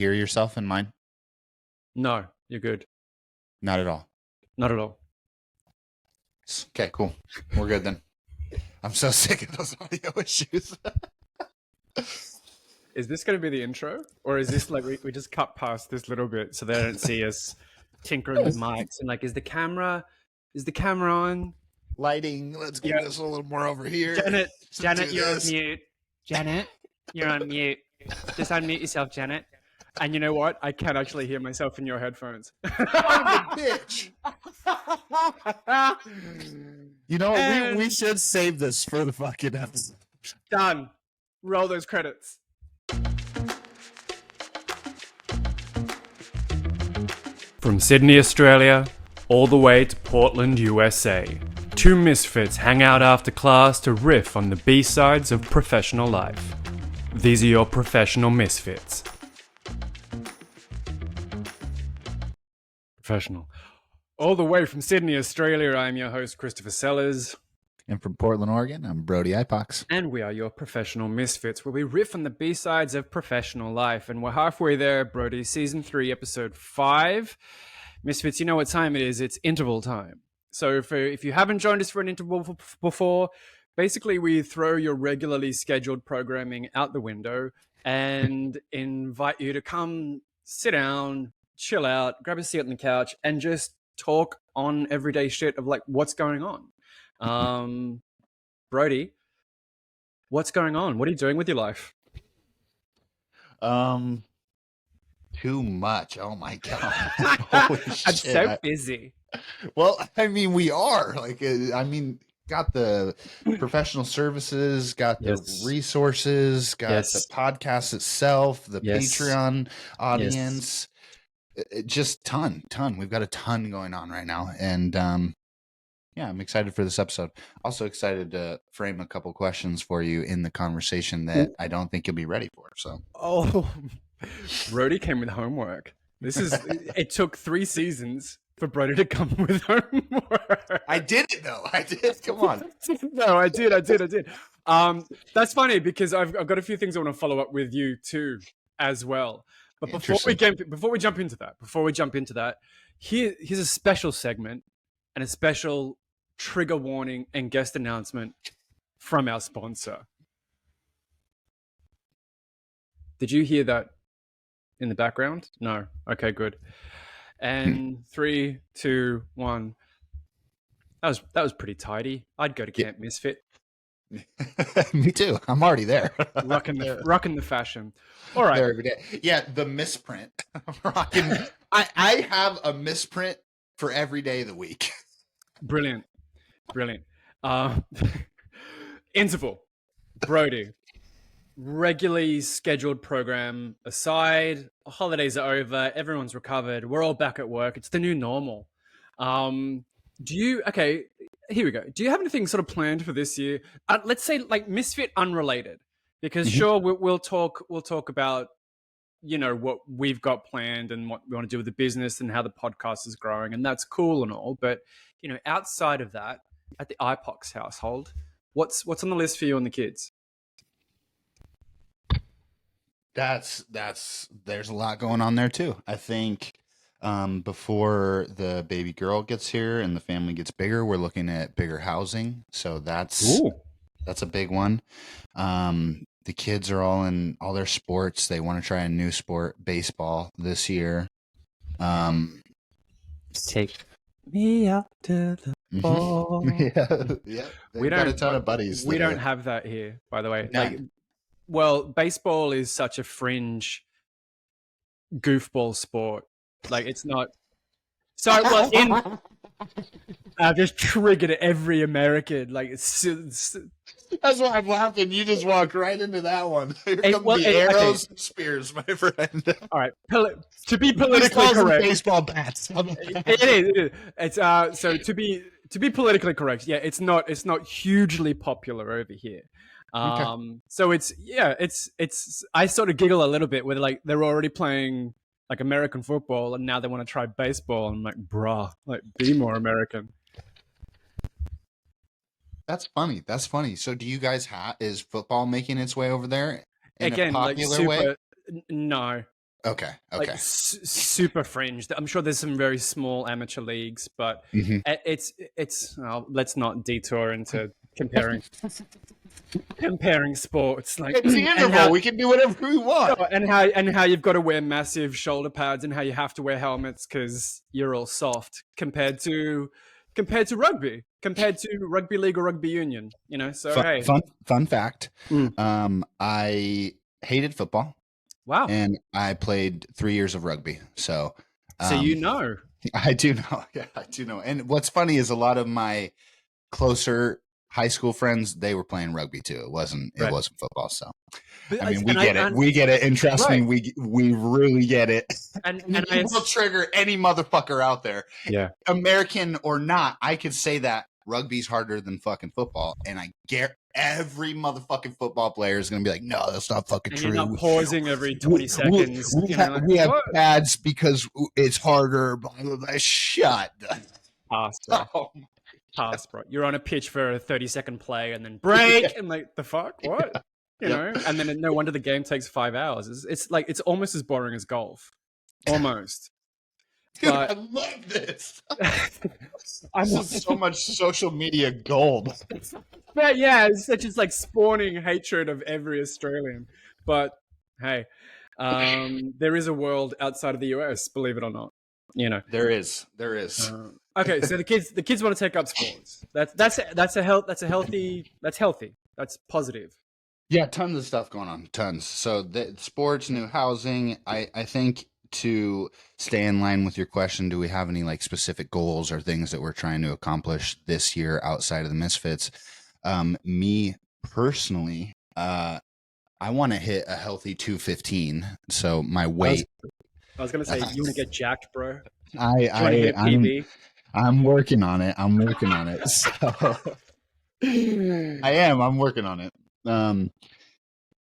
hear yourself in mine? No, you're good. Not at all. Not at all. Okay, cool. We're good then. I'm so sick of those audio issues. Is this going to be the intro? Or is this like we just cut past this little bit so they don't see us tinkering with mics? And like, is the camera on? Lighting. Let's get this a little more over here. Janet, you're on mute. Janet, you're on mute. Just unmute yourself, Janet. And you know what? I can actually hear myself in your headphones. Bitch. You know, we should save this for the fucking episode. Done. Roll those credits. From Sydney, Australia, all the way to Portland, USA, two misfits hang out after class to riff on the B-sides of professional life. These are your professional misfits. Professional. All the way from Sydney, Australia, I'm your host, Christopher Sellers. And from Portland, Oregon, I'm Broedy Ipox. And we are your professional misfits, where we riff on the B-sides of professional life. And we're halfway there, Broedy, season 3, episode 5. Misfits, you know what time it is. It's interval time. So if you haven't joined us for an interval before, basically we throw your regularly scheduled programming out the window and invite you to come sit down, chill out, grab a seat on the couch, and just talk on everyday shit of like what's going on. Broedy, what's going on? What are you doing with your life? Too much. Oh my god. Holy shit. I'm so busy. Well, I mean, we are got the professional services, got the resources, got the podcast itself, the Patreon audience. Just ton. We've got a ton going on right now. And I'm excited for this episode. Also excited to frame a couple questions for you in the conversation that I don't think you'll be ready for. So, Broedy came with homework. It took 3 seasons for Broedy to come with homework. I did it though. I did. Come on. No, I did. That's funny because I've got a few things I want to follow up with you too as well. But before we jump into that, here's a special segment and a special trigger warning and guest announcement from our sponsor. Did you hear that in the background? No. Okay, good. And 3, 2, 1. That was pretty tidy. I'd go to Camp Misfit. Me too. I'm already there. rocking the fashion. All right. There every day. Yeah, the misprint. Rocking. I have a misprint for every day of the week. Brilliant. Interval. Broedy. Regularly scheduled program aside. Holidays are over. Everyone's recovered. We're all back at work. It's the new normal. Okay, here we go. Do you have anything sort of planned for this year? Let's say like Misfit unrelated, because sure, we'll talk about, you know, what we've got planned and what we want to do with the business and how the podcast is growing, and that's cool and all. But you know, outside of that, at the IPOX household, what's on the list for you and the kids? There's a lot going on there too. I think before the baby girl gets here and the family gets bigger, we're looking at bigger housing. So that's a big one. The kids are all in all their sports. They want to try a new sport, baseball, this year. Take me out to the ball. Yeah. We got a ton of buddies. We don't have that here, by the way. None. Well, baseball is such a fringe goofball sport. Like, it's not. So, I've just triggered every American. Like, it's that's why I'm laughing. You just walked right into that one. Here come the arrows and spears, my friend. All right. To be politically correct. Baseball bats. It is. It's so to be politically correct. Yeah, it's not hugely popular over here. So it's I sort of giggle a little bit with like they're already playing like American football and now they want to try baseball. And I'm like, bruh, like be more American. That's funny. So do you guys is football making its way over there in a popular way? No. Okay. Like super fringe. I'm sure there's some very small amateur leagues, but it's let's not detour into comparing sports. Like it's the interval. We can do whatever we want. And how you've got to wear massive shoulder pads and how you have to wear helmets because you're all soft compared to rugby, compared to rugby league or rugby union. You know, so fun fact. I hated football. Wow. And I played 3 years of rugby. So you know. I do know. Yeah, I do know. And what's funny is a lot of my closer high school friends, they were playing rugby too. It wasn't football. So but I mean, we get it. We get it. And trust me, we really get it. And it will trigger any motherfucker out there. Yeah. American or not, I could say that rugby's harder than fucking football. And I guarantee every motherfucking football player is going to be like, no, that's not fucking true. You're not pausing every 20 seconds. We have pads because it's harder. Blah, blah, blah. Shut Pass, bro. Pass, bro. You're on a pitch for a 30-second play and then break and like, the fuck? What? You know? And then no wonder the game takes 5 hours. It's like, it's almost as boring as golf. Almost. Dude, I love this. This is so much social media gold. But yeah, it's just like spawning hatred of every Australian. But hey, there is a world outside of the US, believe it or not. You know, there is. Okay, so the kids want to take up sports. That's healthy. That's positive. Yeah, tons of stuff going on. Tons. So the sports, new housing. I think, to stay in line with your question, do we have any like specific goals or things that we're trying to accomplish this year outside of the Misfits? Me personally, I want to hit a healthy 215. So my weight. I was gonna say, you want to get jacked, bro? I'm working on it. So I'm working on it.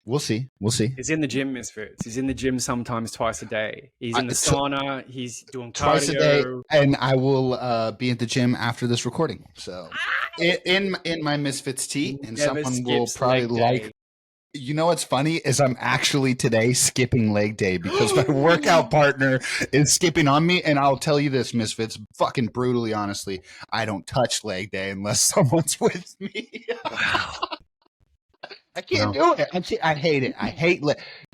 We'll see. He's in the gym, Misfits. He's in the gym sometimes twice a day. He's in the sauna. He's doing cardio. Twice a day, and I will be at the gym after this recording. So in my Misfits tee, and someone will probably like. You know what's funny is I'm actually today skipping leg day because my workout partner is skipping on me, and I'll tell you this, Misfits, fucking brutally, honestly, I don't touch leg day unless someone's with me. I can't do it. I hate it. I hate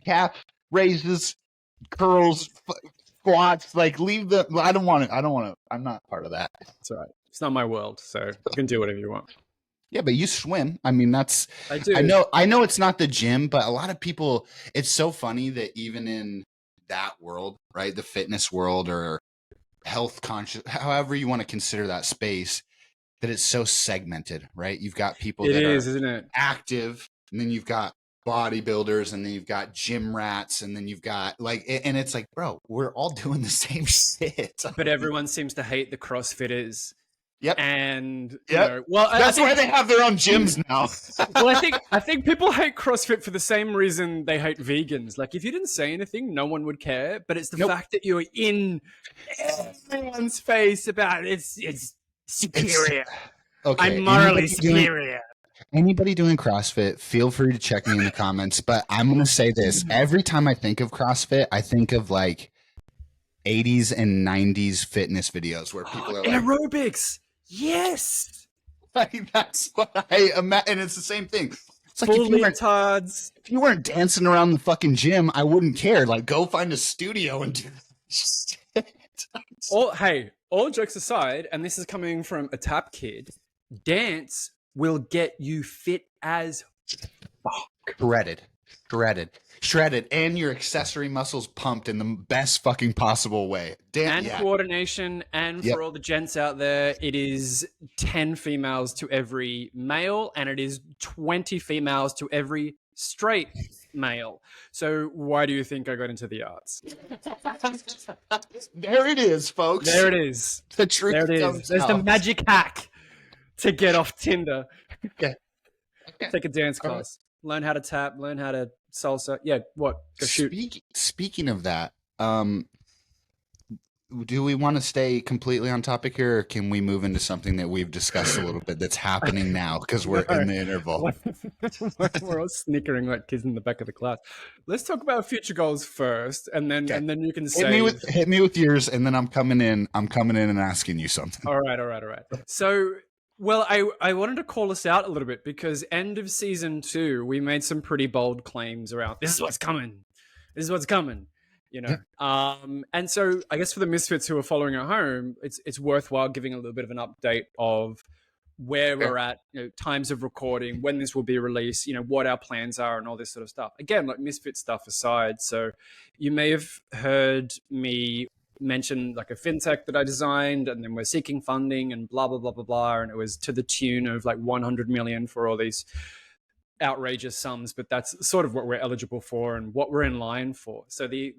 calf raises, curls, squats. Like, leave the. I don't want it. I'm not part of that. It's all right. It's not my world, so you can do whatever you want. Yeah, but you swim. I mean, I do. I know it's not the gym, but a lot of people. It's so funny that even in that world, right, the fitness world or health conscious, however you want to consider that space, that it's so segmented, right? You've got people that are isn't it? Active. And then you've got bodybuilders, and then you've got gym rats, and then you've got and it's like, bro, we're all doing the same shit. But everyone seems to hate the CrossFitters. Yep. And well, that's why they have their own gyms now. Well, I think people hate CrossFit for the same reason they hate vegans. Like, if you didn't say anything, no one would care. But it's the fact that you're in everyone's face about it's superior. Okay, I'm morally superior. Anybody doing CrossFit, feel free to check me in the comments. But I'm going to say this. Every time I think of CrossFit, I think of like 80s and 90s fitness videos where people are like... Aerobics! Yes! Like, that's what I imagine. And it's the same thing. It's like if you weren't dancing around the fucking gym, I wouldn't care. Like, go find a studio and do that shit. All jokes aside, and this is coming from a tap kid, dance will get you fit as fuck. Shredded, and your accessory muscles pumped in the best fucking possible way. Coordination, and for all the gents out there, it is 10 females to every male, and it is 20 females to every straight male. So why do you think I got into the arts? There it is, folks. There it is. The truth comes out. There's the magic hack to get off Tinder. Okay. Take a dance class. Learn how to tap. Learn how to salsa. Yeah, what? Go shoot. Speaking of that, do we want to stay completely on topic here, or can we move into something that we've discussed a little bit that's happening now because we're in the interval? We're all snickering like kids in the back of the class. Let's talk about future goals first, and then Okay. you can Hit me with yours, and then I'm coming in and asking you something. All right. So, well, I wanted to call us out a little bit because end of season 2, we made some pretty bold claims around this is what's coming. This is what's coming. And so I guess for the Misfits who are following at home, it's worthwhile giving a little bit of an update of where we're at, times of recording, when this will be released, what our plans are and all this sort of stuff. Again, like Misfit stuff aside. So you may have heard me mention like a fintech that I designed, and then we're seeking funding and blah, blah, blah, blah, blah. And it was to the tune of like 100 million for all these outrageous sums, but that's sort of what we're eligible for and what we're in line for. So the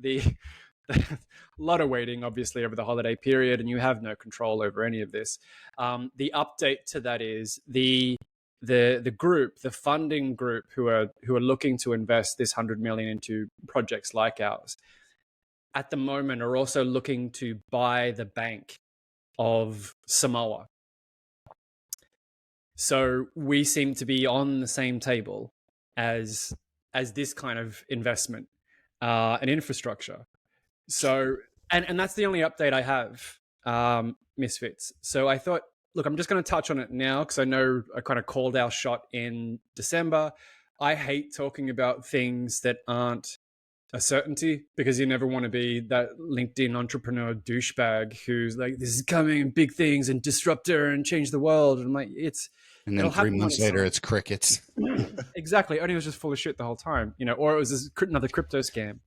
a lot of waiting, obviously, over the holiday period, and you have no control over any of this. The update to that is the group, the funding group who are looking to invest this 100 million into projects like ours, at the moment are also looking to buy the bank of Samoa. So we seem to be on the same table as this kind of investment and infrastructure. So, and that's the only update I have, Misfits. So I thought, look, I'm just going to touch on it now because I know I kind of called our shot in December. I hate talking about things that aren't a certainty because you never want to be that LinkedIn entrepreneur douchebag who's like, this is coming, big things and disruptor and change the world. And I'm like, and then 3 months later, it's crickets. Exactly. Only it was just full of shit the whole time, or it was another crypto scam.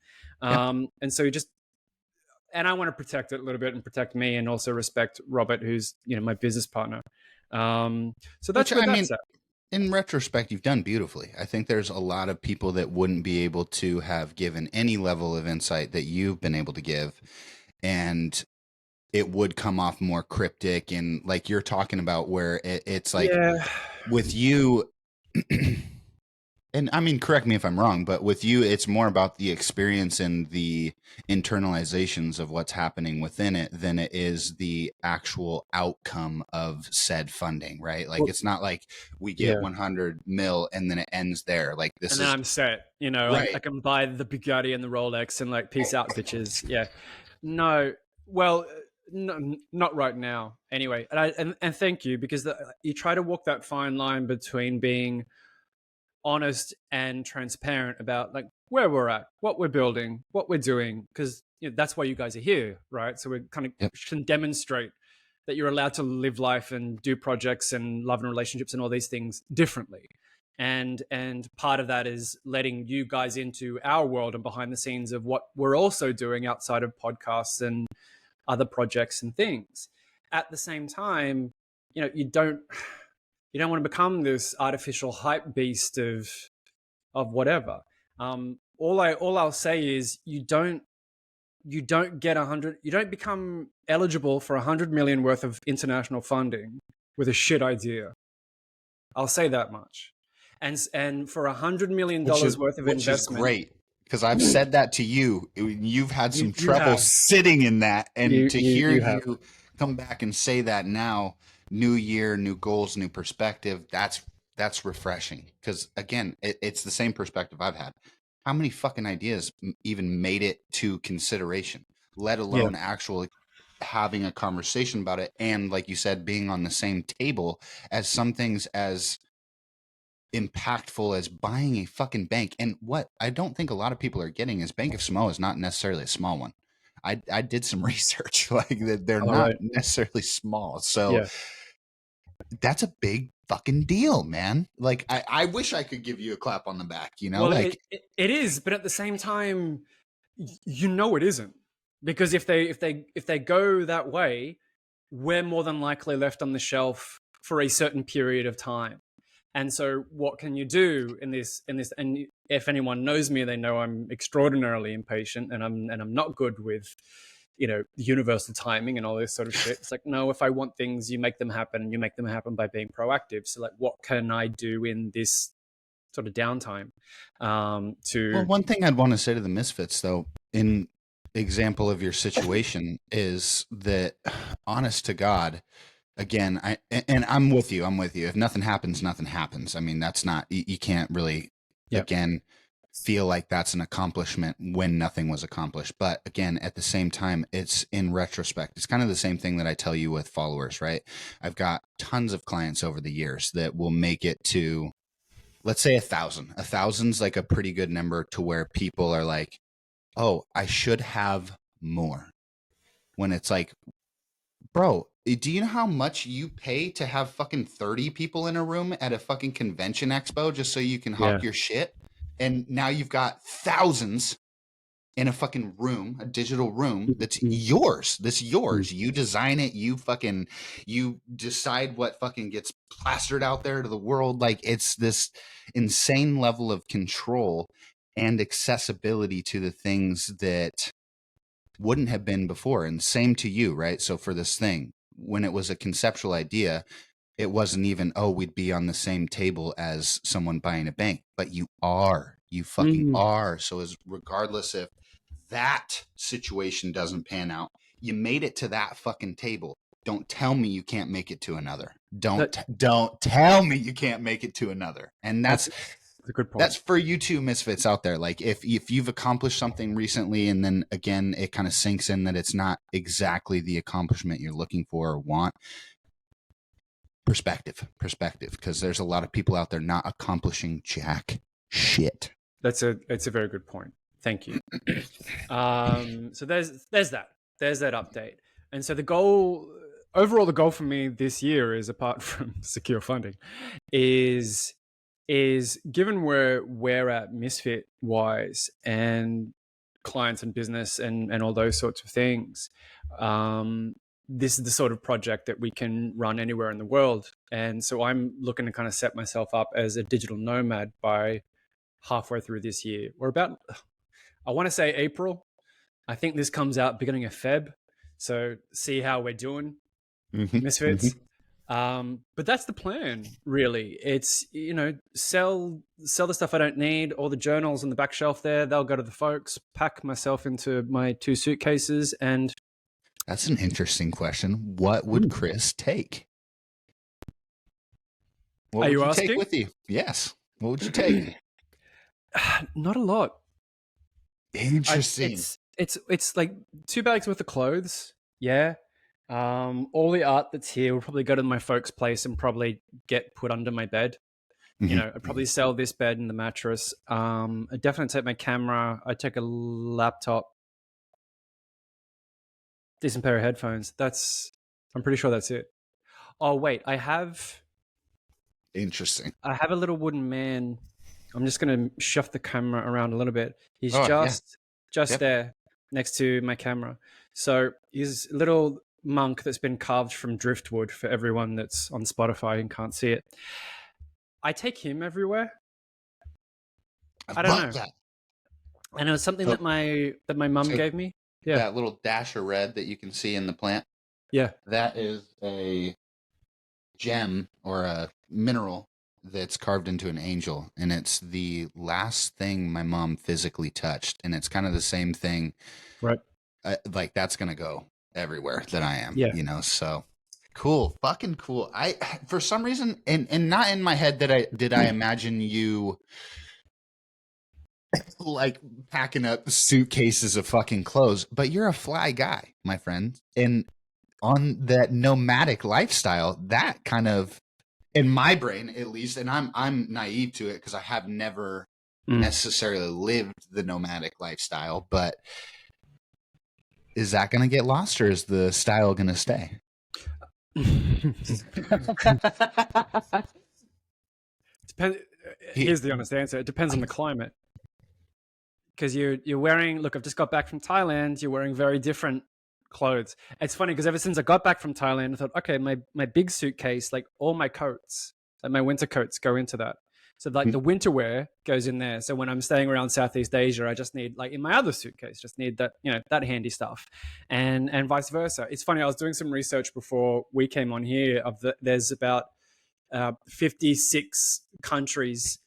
And so and I want to protect it a little bit and protect me and also respect Robert, who's, my business partner. So that's what that's at. In retrospect, you've done beautifully. I think there's a lot of people that wouldn't be able to have given any level of insight that you've been able to give. And it would come off more cryptic and like you're talking about where it's like with you, and I mean, correct me if I'm wrong, but with you, it's more about the experience and the internalizations of what's happening within it than it is the actual outcome of said funding, right? Like, it's not like we get 100 mil and then it ends there. Like this and then I'm set, right. I can buy the Bugatti and the Rolex and like peace out, bitches. Yeah. No, well, no, not right now. Anyway, and thank you because you try to walk that fine line between being honest and transparent about like where we're at, what we're building, what we're doing, because that's why you guys are here, right? So we kind of can demonstrate that you're allowed to live life and do projects and love and relationships and all these things differently. And part of that is letting you guys into our world and behind the scenes of what we're also doing outside of podcasts and other projects and things. At the same time, you don't want to become this artificial hype beast of whatever. All I'll say is you don't get 100. You don't become eligible for 100 million worth of international funding with a shit idea. I'll say that much. And for $100 million worth of investment, which is great because I've said that to you. You've had some trouble sitting in that, and to hear you come back and say that now. New year, new goals, new perspective. That's refreshing because again, it's the same perspective I've had. How many fucking ideas even made it to consideration, let alone actually having a conversation about it? And like you said, being on the same table as some things as impactful as buying a fucking bank. And what I don't think a lot of people are getting is Bank of Samoa is not necessarily a small one. I did some research, like they're not necessarily small. So that's a big fucking deal, man. Like I wish I could give you a clap on the back, Well, like it is, but at the same time, it isn't, because if they go that way, we're more than likely left on the shelf for a certain period of time. And so what can you do in this? And if anyone knows me, they know I'm extraordinarily impatient and I'm not good with universal timing and all this sort of shit. It's like, no, if I want things, you make them happen, and you make them happen by being proactive. So like, what can I do in this sort of downtime Well, one thing I'd want to say to the Misfits though, example of your situation is that, honest to God, again, I'm with you. I'm with you. If nothing happens, nothing happens. I mean, that's not, you can't really, again, feel like that's an accomplishment when nothing was accomplished. But again, at the same time, it's in retrospect. It's kind of the same thing that I tell you with followers, right? I've got tons of clients over the years that will make it to, let's say 1,000. 1,000's like a pretty good number to where people are like, oh, I should have more. When it's like, bro, do you know how much you pay to have fucking 30 people in a room at a fucking convention expo just so you can hawk your shit? And now you've got thousands in a fucking room, a digital room that's yours. That's yours. You design it. You decide what fucking gets plastered out there to the world. Like, it's this insane level of control and accessibility to the things that wouldn't have been before. And same to you, right? So for this thing, when it was a conceptual idea, it wasn't even, oh, we'd be on the same table as someone buying a bank, but you fucking are. So as regardless if that situation doesn't pan out, you made it to that fucking table. Don't tell me you can't make it to another. Don't tell me you can't make it to another. And that's a good point. That's for you two misfits out there. Like, if you've accomplished something recently and then again it kind of sinks in that it's not exactly the accomplishment you're looking for or want, perspective, because there's a lot of people out there not accomplishing jack shit. It's a very good point. Thank you. So there's that update. And so the goal for me this year is, apart from secure funding, is given where we're at Misfit wise and clients and business and all those sorts of things, this is the sort of project that we can run anywhere in the world. And so I'm looking to kind of set myself up as a digital nomad by halfway through this year. We're about, I want to say April. I think this comes out beginning of Feb. So see how we're doing, Misfits. But that's the plan, really. It's, sell the stuff I don't need. All the journals on the back shelf there, they'll go to the folks. Pack myself into my 2 suitcases. And that's an interesting question. What would Chris take? What would you take with you? Yes. What would you take? Not a lot. Interesting. It's like 2 bags worth of clothes. Yeah. All the art that's here will probably go to my folks' place and probably get put under my bed. I'd probably sell this bed and the mattress. I'd definitely take my camera. I'd take a laptop, decent pair of headphones. I'm pretty sure that's it. Oh, wait, Interesting. I have a little wooden man. I'm just going to shuff the camera around a little bit. He's just there next to my camera. So he's a little monk that's been carved from driftwood for everyone that's on Spotify and can't see it. I take him everywhere. I don't know. That. And it was something that my mum gave me. Yeah. That little dash of red that you can see in the plant. Yeah. That is a gem or a mineral that's carved into an angel, and it's the last thing my mom physically touched, and it's kind of the same thing, right? Like, that's gonna go everywhere that I am. So cool, fucking cool. I, for some reason, and not in my head that I imagine you like packing up suitcases of fucking clothes, but you're a fly guy, my friend, and on that nomadic lifestyle, that kind of, in my brain at least, and I'm naive to it because I have never necessarily lived the nomadic lifestyle, but is that going to get lost, or is the style going to stay? Here's the honest answer. It depends on the climate. Because you're wearing, look, I've just got back from Thailand. You're wearing very different clothes. It's funny because ever since I got back from Thailand, I thought, okay, my big suitcase, like all my coats, like my winter coats go into that. So like the winter wear goes in there. So when I'm staying around Southeast Asia, I just need, like in my other suitcase, just need that, that handy stuff, and vice versa. It's funny. I was doing some research before we came on here. There's about 56 countries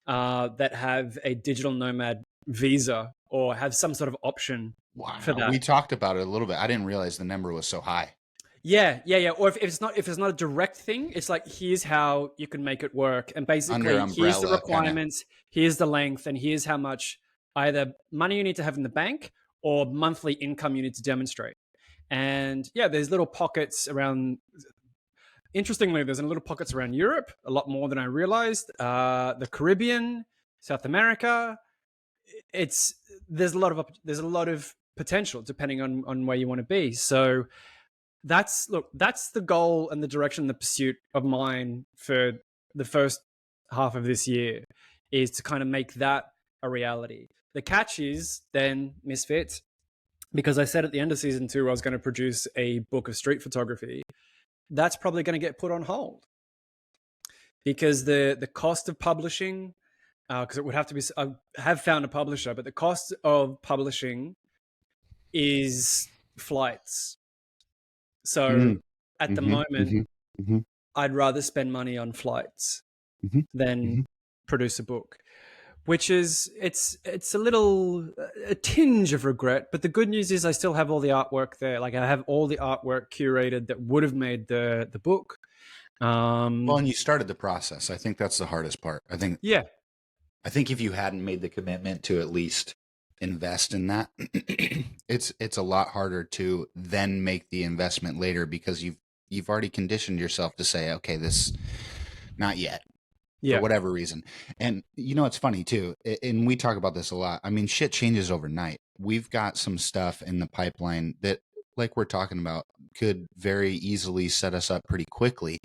that have a digital nomad visa or have some sort of option for Wow. that. We talked about it a little bit. I didn't realize the number was so high. Yeah. Or if it's not a direct thing, it's like, here's how you can make it work, and basically Under here's the umbrella, requirements, here's the length, and here's how much either money you need to have in the bank or monthly income you need to demonstrate. And yeah, there's little pockets around. Interestingly, there's little pockets around Europe, a lot more than I realized. The Caribbean, South America. There's a lot of potential depending on where you want to be. So that's the goal and the direction, the pursuit of mine for the first half of this year, is to kind of make that a reality. The catch is then, Misfit, because I said at the end of season 2 I was going to produce a book of street photography. That's probably going to get put on hold because the cost of publishing, because it would have to be, I have found a publisher, but the cost of publishing is flights. So at the moment, I'd rather spend money on flights than produce a book, which is, it's a tinge of regret. But the good news is I still have all the artwork there. Like, I have all the artwork curated that would have made the book. Well, and you started the process. I think that's the hardest part. I think if you hadn't made the commitment to at least invest in that, it's a lot harder to then make the investment later, because you've already conditioned yourself to say, okay, this, not yet, for whatever reason. And it's funny too, and we talk about this a lot. I mean, shit changes overnight. We've got some stuff in the pipeline that, like we're talking about, could very easily set us up pretty quickly,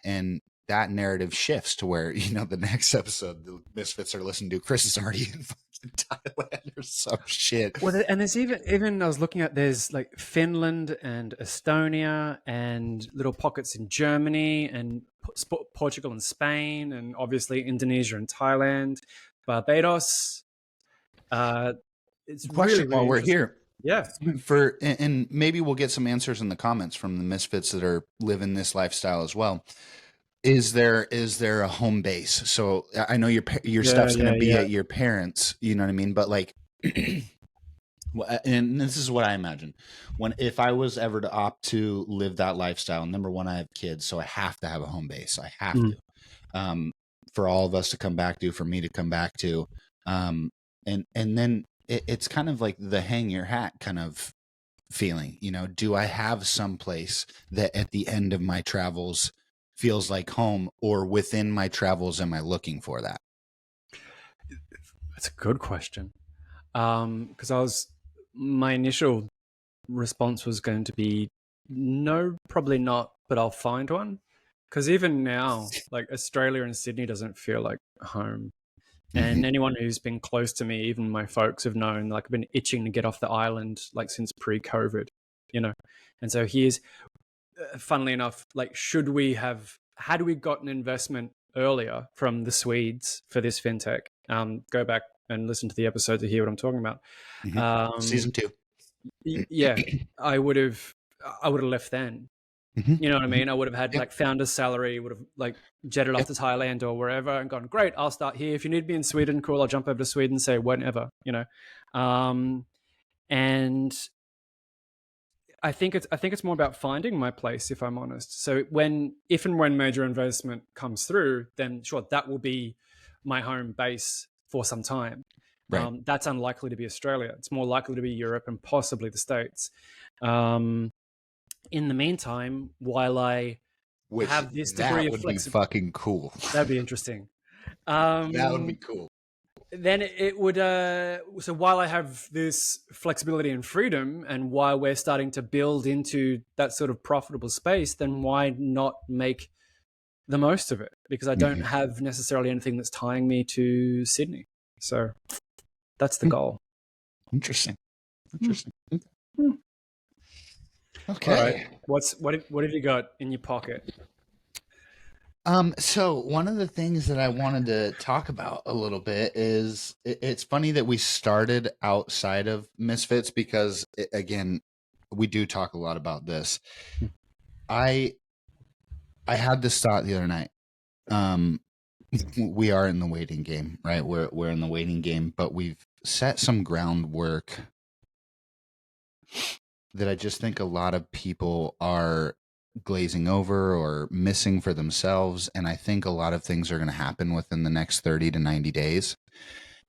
and that narrative shifts to where, the next episode the Misfits are listening to, Chris is already in fucking Thailand or some shit. Well, and there's even I was looking at, there's like Finland and Estonia and little pockets in Germany and Portugal and Spain, and obviously Indonesia and Thailand, Barbados. It's question really, really while we're here. Yeah. And maybe we'll get some answers in the comments from the Misfits that are living this lifestyle as well. Is there a home base? So I know your stuff's going to be at your parents', you know what I mean? But like, and this is what I imagine, if I was ever to opt to live that lifestyle, number one, I have kids, so I have to have a home base. I have to, for all of us to come back to, for me to come back to, and then it's kind of like the hang your hat kind of feeling. Do I have some place that at the end of my travels feels like home, or within my travels am I looking for that? That's a good question. Because my initial response was going to be no, probably not, but I'll find one. Because even now, like, Australia and Sydney doesn't feel like home. And anyone who's been close to me, even my folks, have known, like, I've been itching to get off the island, like, since pre-COVID, And so here's, funnily enough, like, had we got an investment earlier from the Swedes for this fintech? Go back and listen to the episode to hear what I'm talking about. Season 2. Yeah, I would have left then. You know what I mean? I would have had like founder's salary, would have like jetted off to Thailand or wherever and gone, great, I'll start here. If you need me in Sweden, cool, I'll jump over to Sweden, say whenever, and I think it's more about finding my place, if I'm honest. So if and when major investment comes through, then sure, that will be my home base for some time. Right. That's unlikely to be Australia. It's more likely to be Europe and possibly the States. In the meantime, while I have this degree of flexibility, that would be fucking cool. That'd be interesting. That would be cool. Then it would. So while I have this flexibility and freedom, and while we're starting to build into that sort of profitable space, then why not make the most of it? Because I don't have necessarily anything that's tying me to Sydney. So that's the goal. Interesting. Okay. Right. What have you got in your pocket? So one of the things that I wanted to talk about a little bit is it's funny that we started outside of Misfits, because again, we do talk a lot about this. I had this thought the other night. We are in the waiting game, right? We're in the waiting game, but we've set some groundwork that I just think a lot of people are glazing over or missing for themselves. And I think a lot of things are going to happen within the next 30 to 90 days.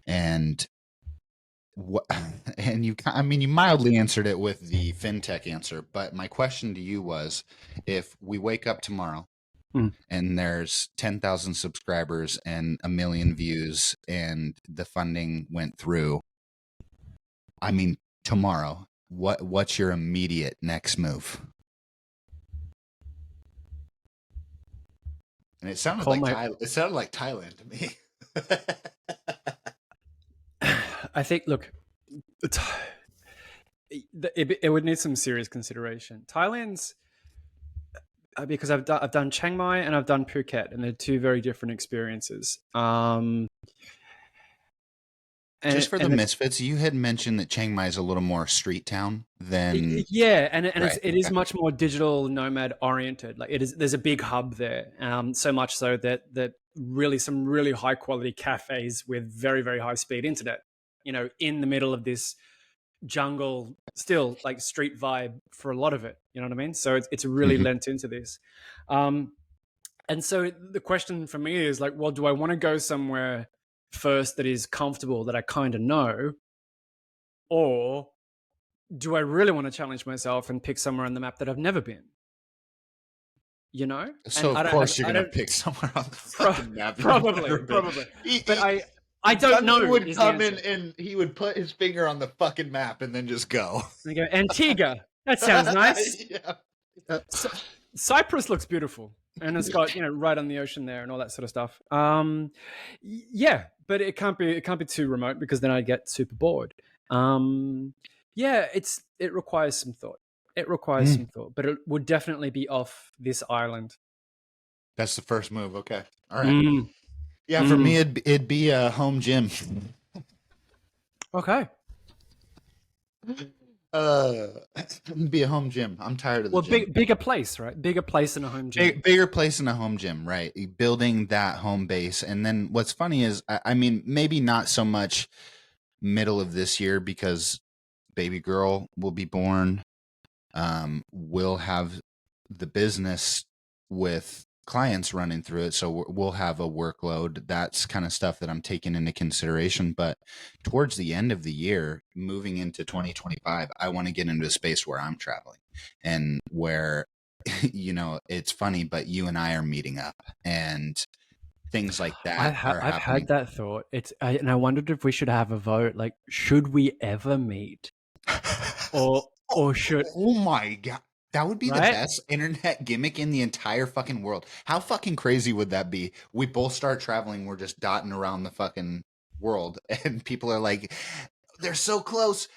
And what, and you, I mean, you mildly answered it with the fintech answer, but my question to you was, if we wake up tomorrow and there's 10,000 subscribers and 1 million views and the funding went through, I mean, tomorrow, what's your immediate next move? And it sounded like Thailand to me. I think, look, it would need some serious consideration. Thailand's, because I've done Chiang Mai and I've done Phuket, and they're two very different experiences. Just for the Misfits, you had mentioned that Chiang Mai is a little more street town than it is much more digital nomad oriented. Like there's a big hub there, so much so that really some really high quality cafes with very, very high speed internet, in the middle of this jungle, still like street vibe for a lot of it. You know what I mean? So it's really lent into this. And so the question for me is like, well, do I want to go somewhere first that is comfortable, that I kind of know, or do I really want to challenge myself and pick somewhere on the map that I've never been? So of course you're gonna pick somewhere on the fucking map. Probably. But I don't know. He would come in and he would put his finger on the fucking map and then just go. And go, Antigua. That sounds nice. Yeah. Cyprus looks beautiful, and it's got right on the ocean there and all that sort of stuff. Yeah, but it can't be too remote, because then I'd get super bored. Yeah, it requires some thought. But it would definitely be off this island. That's the first move. Okay, all right. Yeah, for me it'd be a home gym. Okay. It'd be a home gym. I'm tired of the gym. Bigger place, right? Bigger place than a home gym. Bigger place than a home gym, right? Building that home base. And then what's funny is, I mean, maybe not so much middle of this year, because baby girl will be born. We'll have the business with clients running through it, so we'll have a workload. That's kind of stuff that I'm taking into consideration. But towards the end of the year, moving into 2025, I want to get into a space where I'm traveling, and where it's funny, but you and I are meeting up and things like that. I've had that thought. And I wondered if we should have a vote. Like, should we ever meet? Or should? Oh my God. That would be the best internet gimmick in the entire fucking world. How fucking crazy would that be? We both start traveling. We're just dotting around the fucking world, and people are like, they're so close.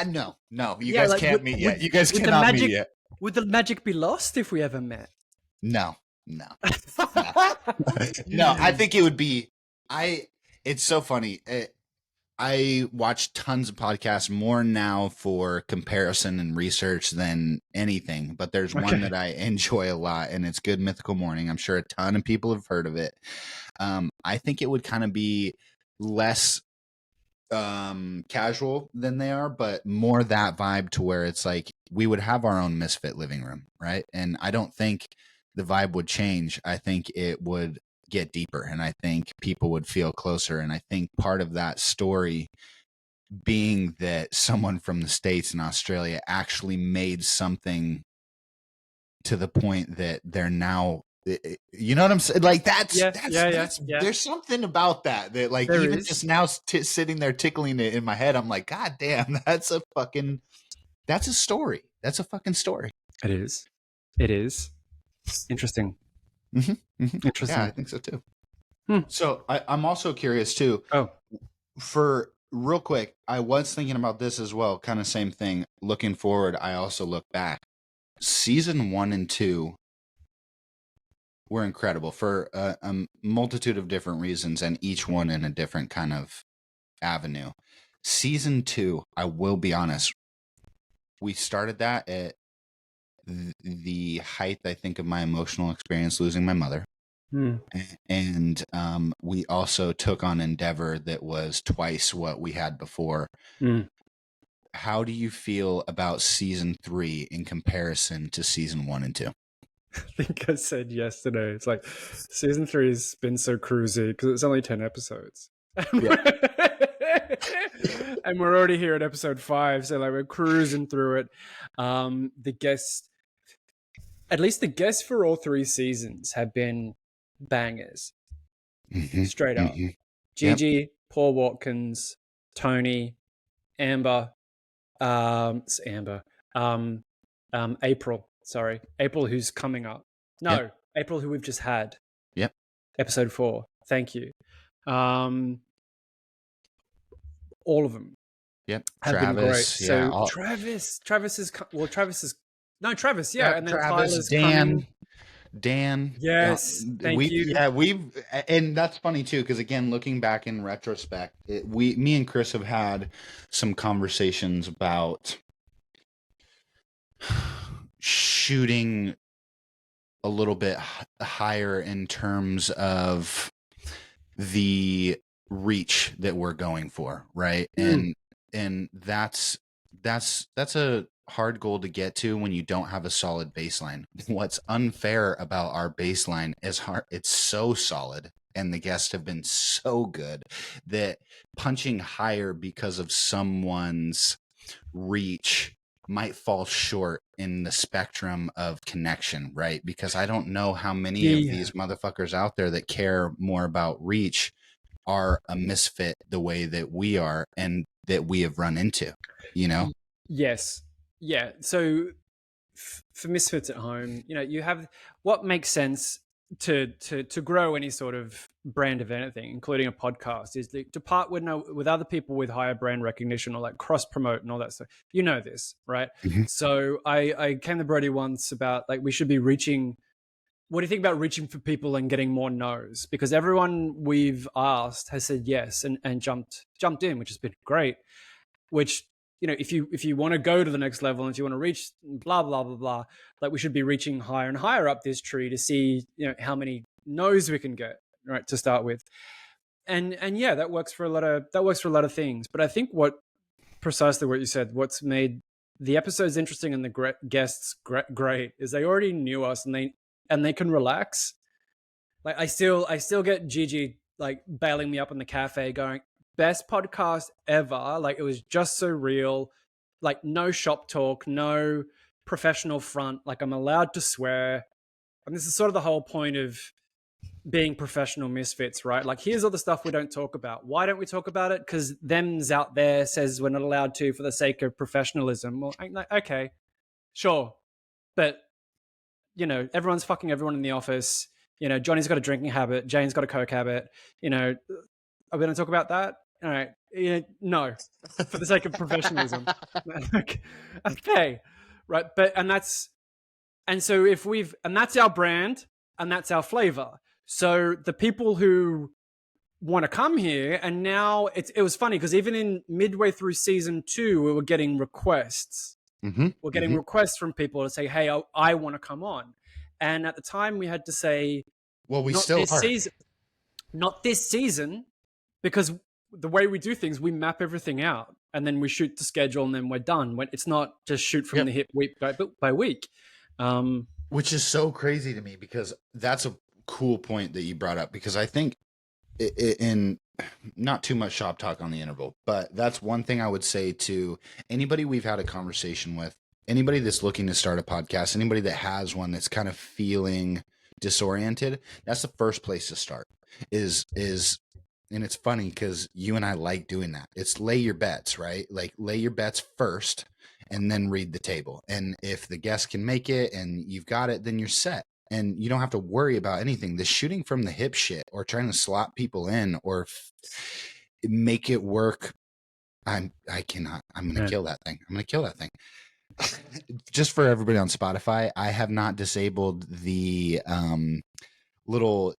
No, you guys can't meet yet. You guys cannot meet yet. Would the magic be lost if we ever met? No. No, I think it would be, it's so funny. I watch tons of podcasts, more now for comparison and research than anything, but there's one that I enjoy a lot, and it's Good Mythical Morning. I'm sure a ton of people have heard of it. I think it would kind of be less casual than they are, but more that vibe, to where it's like we would have our own Misfit living room, right? And I don't think the vibe would change. I think it would get deeper, and I think people would feel closer. And I think part of that story being that someone from the States and Australia actually made something to the point that they're now, you know what I'm saying? Like that's there's something about that like, there even is. Just now sitting there tickling it in my head, I'm like, God damn, that's a story. That's a fucking story. It is. Interesting. Interesting. Yeah, I think so too. So I'm also curious too. For real quick, I was thinking about this as well. Kind of same thing. Looking forward, I also look back. Season 1 and 2 were incredible for a multitude of different reasons, and each one in a different kind of avenue. Season 2, I will be honest, we started that at the height, I think, of my emotional experience losing my mother. And we also took on Endeavor that was twice what we had before. How do you feel about season 3 in comparison to season 1 and 2? I think I said yesterday, it's like season 3 has been so cruisy because it's only 10 episodes. Yeah. And we're already here at episode 5, so like we're cruising through it. The guests, at least the guests for all 3 seasons, have been bangers. Straight up. Gigi, yep. Paul Watkins, Tony, Amber, it's Amber, April. Sorry, April, who's coming up. No, yep. April, who we've just had. Yep. Episode 4. Thank you. All of them. Yep. Have Travis, been great. Yeah, so Travis is and then Travis, Tyler's Dan. coming. Dan. Yes. Thank you. Yeah, and that's funny too, because again, looking back in retrospect, me and Chris have had some conversations about shooting a little bit higher in terms of the reach that we're going for, right? And that's a hard goal to get to when you don't have a solid baseline. What's unfair about our baseline is it's so solid and the guests have been so good that punching higher because of someone's reach might fall short in the spectrum of connection, right? Because I don't know how many of these motherfuckers out there that care more about reach are a misfit the way that we are and that we have run into, you know? Yes. Yeah. So for Misfits at home, you have what makes sense to grow any sort of brand of anything, including a podcast, is to part with other people with higher brand recognition or like cross promote and all that stuff. You know this, right? So I came to Broedy once about like we should be reaching. What do you think about reaching for people and getting more no's? Because everyone we've asked has said yes and jumped in, which has been great. Which, if you want to go to the next level and if you want to reach blah blah blah blah, like we should be reaching higher and higher up this tree to see how many no's we can get, right, to start with. And yeah, that works for a lot of things. But I think precisely what you said, what's made the episodes interesting and the guests great is they already knew us and they can relax. Like I still get Gigi like bailing me up in the cafe going, best podcast ever. Like it was just so real, like no shop talk, no professional front. Like I'm allowed to swear. And this is sort of the whole point of being professional misfits, right? Like here's all the stuff we don't talk about. Why don't we talk about it? Because them's out there says we're not allowed to for the sake of professionalism. Well, okay, sure. But everyone's fucking everyone in the office. Johnny's got a drinking habit. Jane's got a coke habit. Are we going to talk about that? All right. No, for the sake of professionalism. Okay. Right. And that's our brand and that's our flavor. So the people who want to come here, and now it was funny because even in midway through season 2, we were getting requests. We're getting requests from people to say, hey, I want to come on. And at the time we had to say, well, we still are. Not this season, because the way we do things, we map everything out and then we shoot the schedule and then we're done. It's not just shoot from the hip week by week. Which is so crazy to me because that's a cool point that you brought up, because I think in not too much shop talk on the interval, but that's one thing I would say to anybody we've had a conversation with, anybody that's looking to start a podcast, anybody that has one that's kind of feeling disoriented. That's the first place to start is, and it's funny because you and I like doing that. It's lay your bets, right? Like lay your bets first and then read the table. And if the guest can make it and you've got it, then you're set. And you don't have to worry about anything. The shooting from the hip shit or trying to slot people in or make it work. I cannot. I'm going to kill that thing. I'm going to kill that thing. Just for everybody on Spotify, I have not disabled the little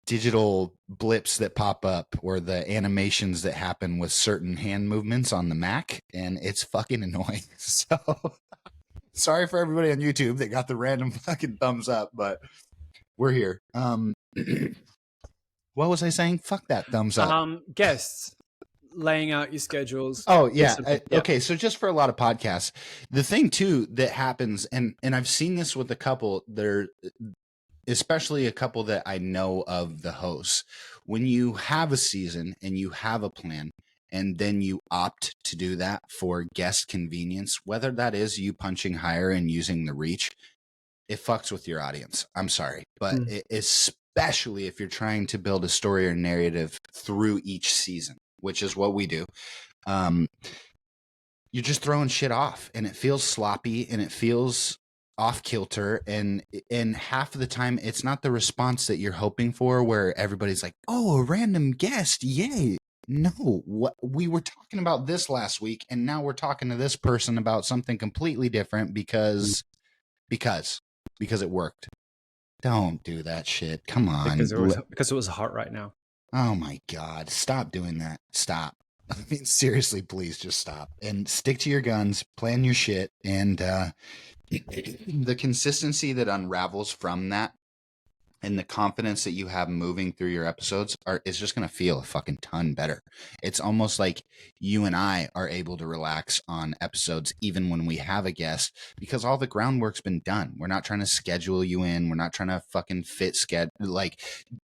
digital blips that pop up or the animations that happen with certain hand movements on the Mac, and it's fucking annoying. So sorry for everybody on YouTube that got the random fucking thumbs up, but we're here. What was I saying? Fuck that thumbs up. Guests, laying out your schedules. Oh yeah. Okay. So just for a lot of podcasts, the thing too that happens, and I've seen this with a couple there, especially a couple that I know of the hosts, when you have a season and you have a plan, and then you opt to do that for guest convenience, whether that is you punching higher and using the reach, it fucks with your audience. I'm sorry, but especially if you're trying to build a story or narrative through each season, which is what we do. You're just throwing shit off, and it feels sloppy, and it feels off kilter, and half of the time it's not the response that you're hoping for, where everybody's like, "Oh, a random guest, yay!" No, what we were talking about this last week, and now we're talking to this person about something completely different because it worked. Don't do that shit. Come on. Because it was hot right now. Oh my God. Stop doing that. Stop. I mean, seriously, please just stop and stick to your guns, plan your shit. And the consistency that unravels from that and the confidence that you have moving through your episodes is just going to feel a fucking ton better. It's almost like you and I are able to relax on episodes even when we have a guest, because all the groundwork's been done. We're not trying to schedule you in. We're not trying to fucking fit like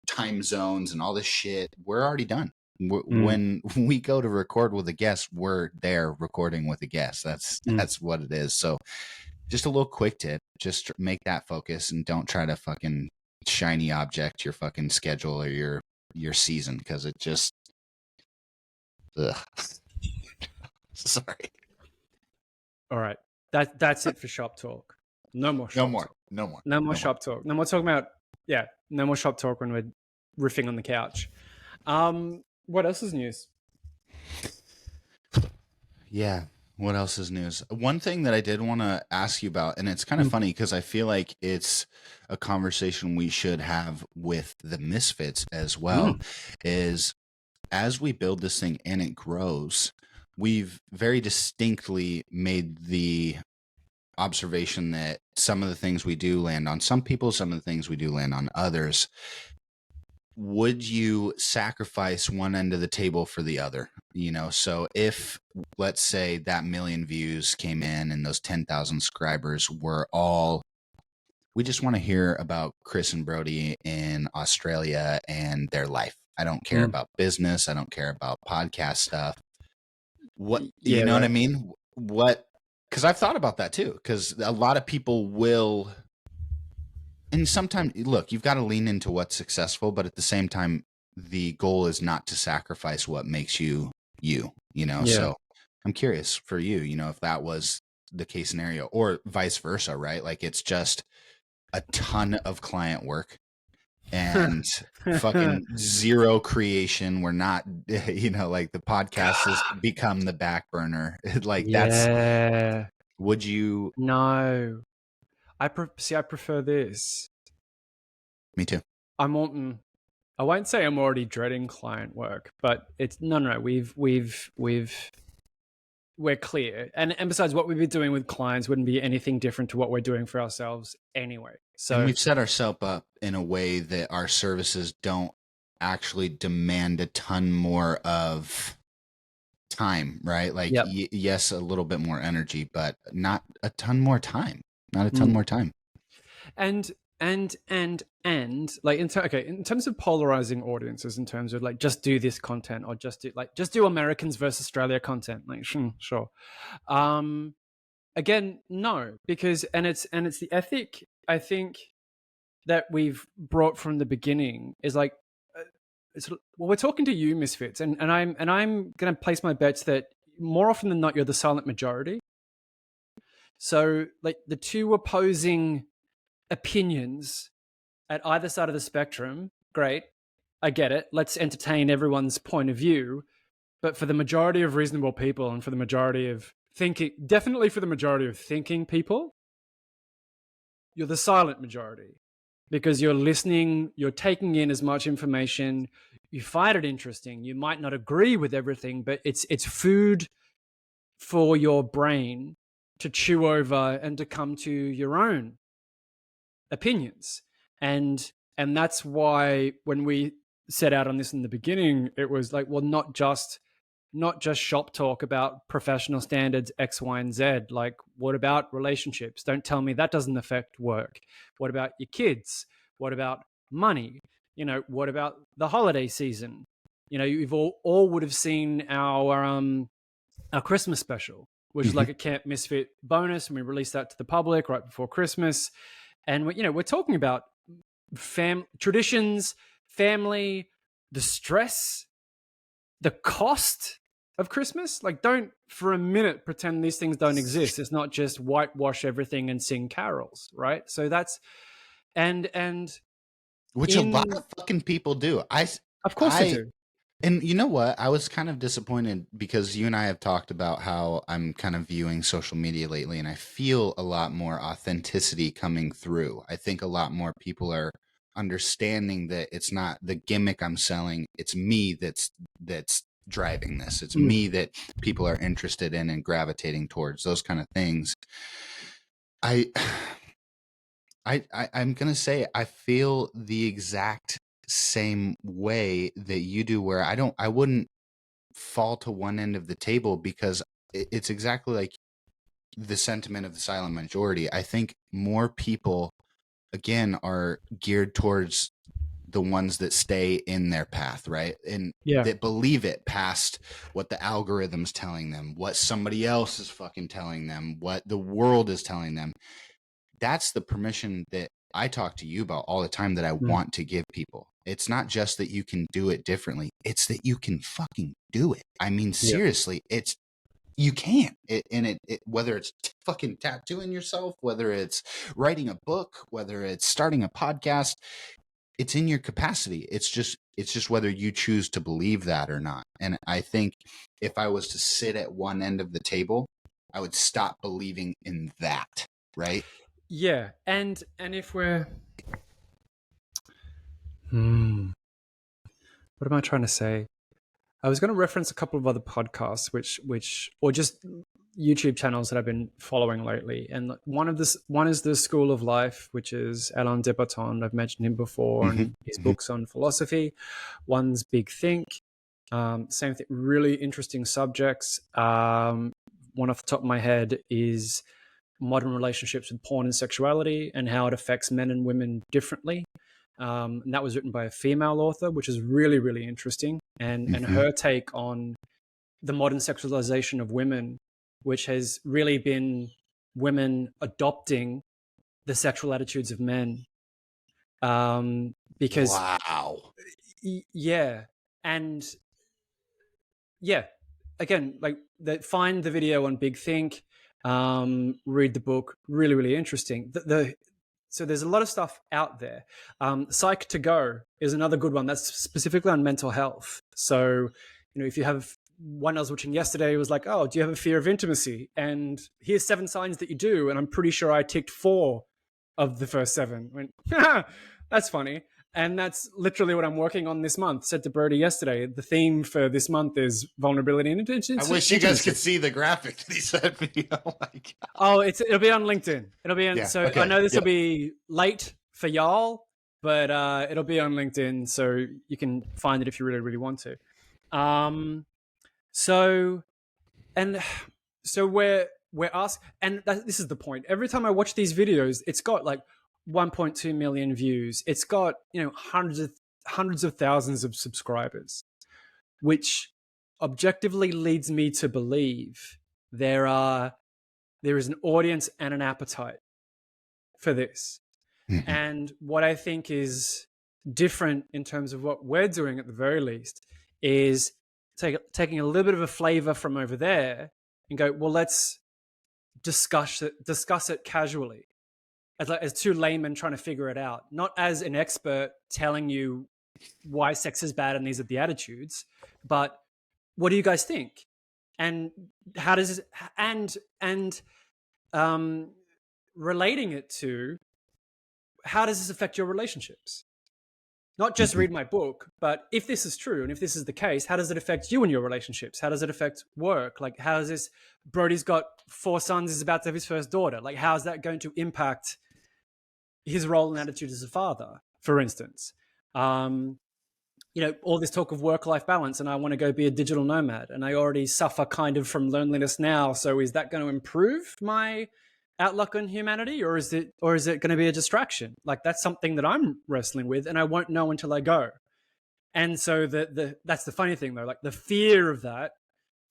time zones and all this shit. We're already done. When we go to record with a guest, we're there recording with a guest. That's what it is. So just a little quick tip, just make that focus and don't try to fucking shiny object your fucking schedule or your season, because it just sorry. All right, that's it for shop talk. No more shop talk. No more shop talk. No more talking about no more shop talk when we're riffing on the couch. What else is news? Yeah, what else is news? One thing that I did want to ask you about, and it's kind of funny because I feel like it's a conversation we should have with the Misfits as well, is as we build this thing and it grows, we've very distinctly made the observation that some of the things we do land on some people, some of the things we do land on others. Would you sacrifice one end of the table for the other? So if, let's say, that 1 million views came in and those 10,000 subscribers were all, we just want to hear about Chris and Broedy in Australia and their life. I don't care about business. I don't care about podcast stuff. What, you know what I mean? Because I've thought about that too, because a lot of people will. And sometimes, look, you've got to lean into what's successful, but at the same time, the goal is not to sacrifice what makes you. So I'm curious for you, if that was the case scenario, or vice versa, right? Like, it's just a ton of client work and fucking zero creation. We're not, like, the podcast has become the back burner. Like, that's, would you? No. I prefer this. Me too. I won't say I'm already dreading client work, but it's no. We're clear, and besides, what we've been doing with clients wouldn't be anything different to what we're doing for ourselves anyway. So, and we've set ourselves up in a way that our services don't actually demand a ton more of time, right? Like, yes, a little bit more energy, but not a ton more time. Not a ton more time. And like, in terms of polarizing audiences, in terms of like, just do this content, or just do Americans versus Australia content, like, sure. Again, no, because it's the ethic, I think, that we've brought from the beginning is like, we're talking to you, Misfits, and I'm going to place my bets that more often than not, you're the silent majority. So, like, the two opposing opinions at either side of the spectrum, great, I get it. Let's entertain everyone's point of view. But for the majority of reasonable people, and for the majority of definitely for the majority of thinking people, you're the silent majority, because you're listening, you're taking in as much information, you find it interesting. You might not agree with everything, but it's food for your brain to chew over and to come to your own opinions. And And that's why when we set out on this in the beginning, it was like, well, not just shop talk about professional standards X, Y, and Z. Like, what about relationships? Don't tell me that doesn't affect work. What about your kids? What about money? You know, what about the holiday season? You know, you've all would have seen our Christmas special, which is like a Camp Misfit bonus, and we released that to the public right before Christmas. And we're talking about traditions, family, the stress, the cost of Christmas. Like, don't for a minute pretend these things don't exist. It's not just whitewash everything and sing carols, right? So that's and which a lot of fucking people do. Of course they do. And you know what? I was kind of disappointed because you and I have talked about how I'm kind of viewing social media lately, and I feel a lot more authenticity coming through. I think a lot more people are understanding that it's not the gimmick I'm selling. It's me that's driving this. It's me that people are interested in and gravitating towards, those kind of things. I'm going to say I feel the exact same way that you do, where I wouldn't fall to one end of the table, because it's exactly like the sentiment of the silent majority. I think more people, again, are geared towards the ones that stay in their path, right? And that believe it past what the algorithm's telling them, what somebody else is fucking telling them, what the world is telling them. That's the permission that I talk to you about all the time, that I want to give people. It's not just that you can do it differently. It's that you can fucking do it. I mean, seriously, you can. Whether it's fucking tattooing yourself, whether it's writing a book, whether it's starting a podcast, it's in your capacity. It's just whether you choose to believe that or not. And I think if I was to sit at one end of the table, I would stop believing in that, right? Yeah, and if we're what am I trying to say? I was going to reference a couple of other podcasts, which or just YouTube channels that I've been following lately. And one is the School of Life, which is Alain de Botton. I've mentioned him before, and his books on philosophy. One's Big Think. Same thing, really interesting subjects. One off the top of my head is modern relationships with porn and sexuality, and how it affects men and women differently. And that was written by a female author, which is really, really interesting. And her take on the modern sexualization of women, which has really been women adopting the sexual attitudes of men. Because wow. Yeah. And yeah, again, like find the video on Big Think, read the book, really, really interesting. So there's a lot of stuff out there. Psych to Go is another good one that's specifically on mental health. So, if you have one I was watching yesterday, was like, oh, do you have a fear of intimacy? And here's 7 signs that you do. And I'm pretty sure I ticked 4 of the first 7. I went, that's funny. And that's literally what I'm working on this month. Said to Broedy yesterday, the theme for this month is vulnerability and intimacy. I wish you guys could see the graphic that he sent me. Oh my God. Oh, it'll be on LinkedIn. It'll be on. Yeah, so okay. I know this will be late for y'all, but it'll be on LinkedIn, so you can find it if you really, really want to. So we're asked, and this is the point. Every time I watch these videos, it's got like 1.2 million views. It's got hundreds of thousands of subscribers, which objectively leads me to believe there is an audience and an appetite for this. And what I think is different in terms of what we're doing, at the very least, is taking a little bit of a flavor from over there and go, well, let's discuss it casually, as 2 laymen trying to figure it out, not as an expert telling you why sex is bad and these are the attitudes, but what do you guys think? And how does this, and relating it to, how does this affect your relationships? Not just read my book, but if this is true and if this is the case, how does it affect you and your relationships? How does it affect work? Like, how is this? Brody's got 4 sons, is about to have his first daughter. Like, how is that going to impact his role and attitude as a father? for instance. All this talk of work-life balance, and I want to go be a digital nomad, and I already suffer kind of from loneliness now. So is that going to improve my outlook on humanity, or is it going to be a distraction? Like, that's something that I'm wrestling with, and I won't know until I go. And so that's the funny thing, though. Like, the fear of that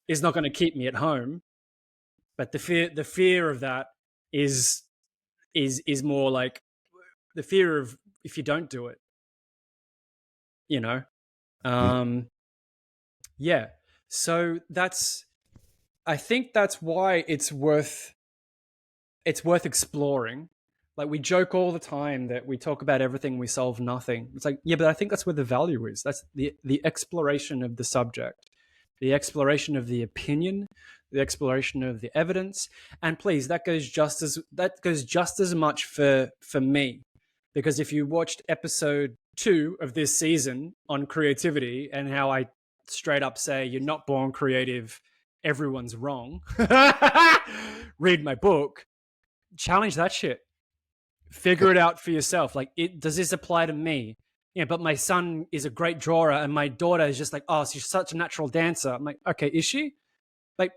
is not going to keep me at home, but the fear of that is more like the fear of if you don't do it, yeah. So I think that's why it's worth exploring. Like, we joke all the time that we talk about everything, we solve nothing. It's like, yeah, but I think that's where the value is. That's the exploration of the subject, the exploration of the opinion, the exploration of the evidence. And please, that goes just as much for me. Because if you watched episode 2 of this season on creativity and how I straight up say you're not born creative, everyone's wrong, read my book, challenge that shit. Figure it out for yourself. Like, does this apply to me? Yeah, but my son is a great drawer and my daughter is just like, oh, she's such a natural dancer. I'm like, okay, is she? Like,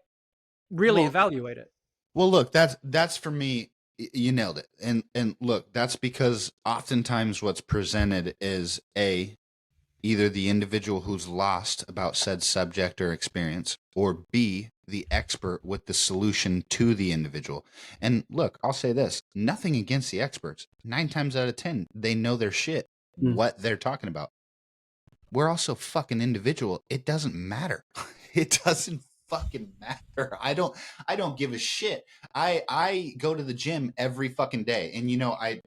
really evaluate it. Well, look, that's for me. You nailed it. And look, that's because oftentimes what's presented is either the individual who's lost about said subject or experience, or B, the expert with the solution to the individual. And look, I'll say this, nothing against the experts. 9 times out of 10, they know their shit, what they're talking about. We're also fucking individual. It doesn't matter. It doesn't fucking matter. I don't give a shit. I go to the gym every fucking day, and